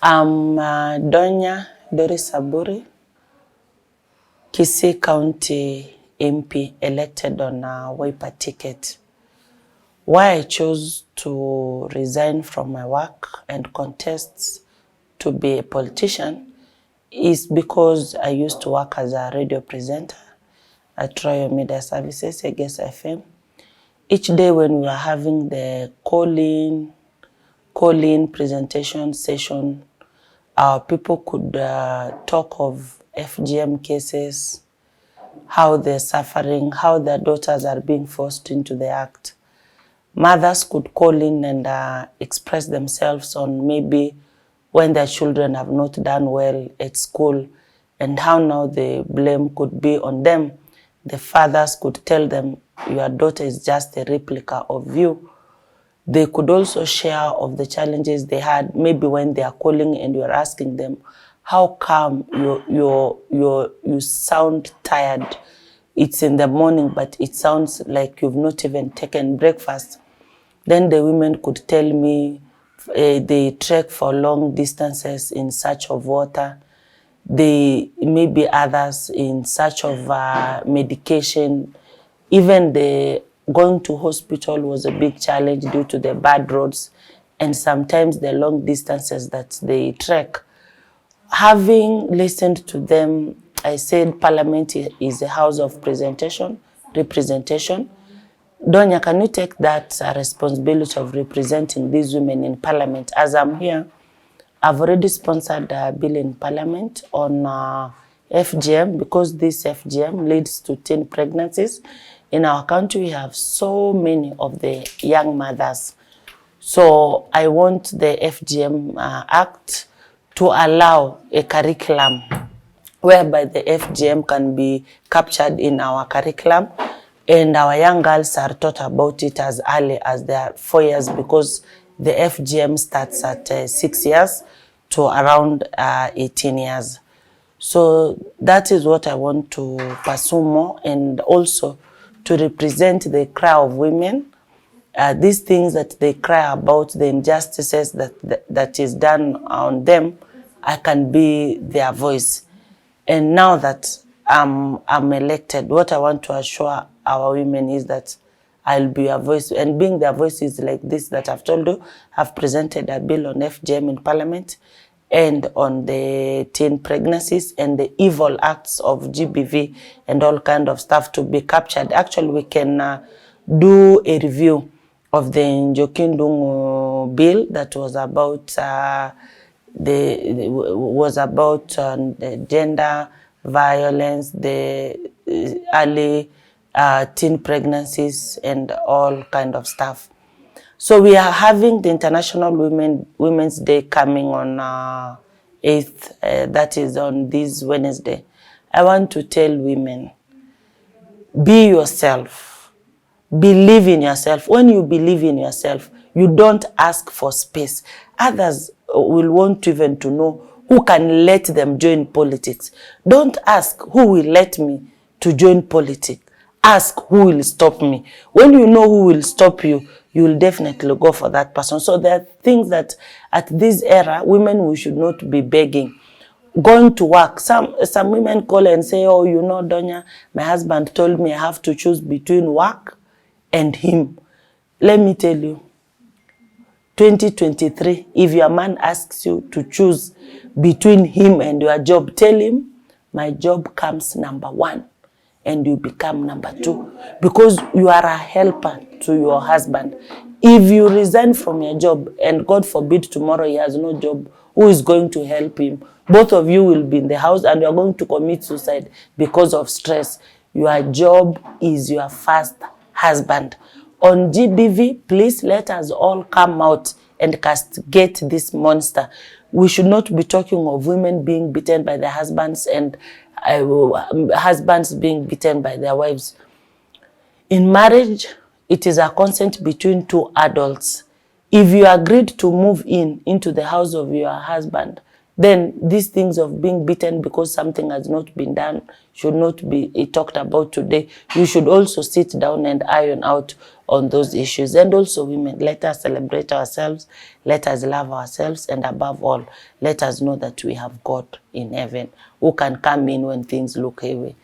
I'm Donya Dorice Aburi, Kisii County MP, elected on a Wiper ticket. Why I chose to resign from my work and contest to be a politician is because I used to work as a radio presenter at Royal Media Services, Guess FM. Each day when we were having the call-in presentation session, our people could talk of FGM cases, how they're suffering, how their daughters are being forced into the act. Mothers could call in and express themselves on maybe when their children have not done well at school and how now the blame could be on them. The fathers could tell them, your daughter is just a replica of you. They could also share of the challenges they had, maybe when they are calling and you're asking them, how come you sound tired? It's in the morning, but it sounds like you've not even taken breakfast. Then the women could tell me they trek for long distances in search of water. They maybe others in search of medication. Even the going to hospital was a big challenge due to the bad roads and sometimes the long distances that they trek. Having listened to them, I said Parliament is a house of representation. Donya, can you take that responsibility of representing these women in Parliament? As I'm here, I've already sponsored a bill in Parliament on FGM, because this FGM leads to teen pregnancies. In our country, we have so many of the young mothers. So I want the FGM Act to allow a curriculum whereby the FGM can be captured in our curriculum, and our young girls are taught about it as early as they are 4 years, because the FGM starts at 6 years to around 18 years. So that is what I want to pursue more, and also to represent the cry of women. These things that they cry about, the injustices that is done on them, I can be their voice. And now that I'm elected, what I want to assure our women is that I'll be a voice, and being their voices like this that I've told you. I've presented a bill on FGM in Parliament and on the teen pregnancies and the evil acts of GBV and all kind of stuff to be captured. Actually, we can do a review of the Njokindungu bill that was about the gender violence, the early teen pregnancies and all kind of stuff. So we are having the International Women's Day coming on 8th, that is on this Wednesday. I want to tell women, be yourself, believe in yourself. When you believe in yourself, you don't ask for space. Others will want even to know who can let them join politics. Don't ask who will let me to join politics. Ask who will stop me. When you know who will stop you, you will definitely go for that person. So there are things that at this era, women, we should not be begging. Going to work. Some women call and say, oh, you know, Donya, my husband told me I have to choose between work and him. Let me tell you, 2023, if your man asks you to choose between him and your job, tell him, my job comes number 1. And you become number 2, because you are a helper to your husband. If you resign from your job and God forbid tomorrow he has no job, who is going to help him? Both of you will be in the house and you are going to commit suicide because of stress. Your job is your first husband. On GBV, please let us all come out and castigate this monster. We should not be talking of women being beaten by their husbands and husbands being beaten by their wives. In marriage, it is a consent between 2 adults. If you agreed to move into the house of your husband, then these things of being beaten because something has not been done should not be talked about today. You should also sit down and iron out on those issues. And also women, let us celebrate ourselves, let us love ourselves, and above all, let us know that we have God in heaven who can come in when things look heavy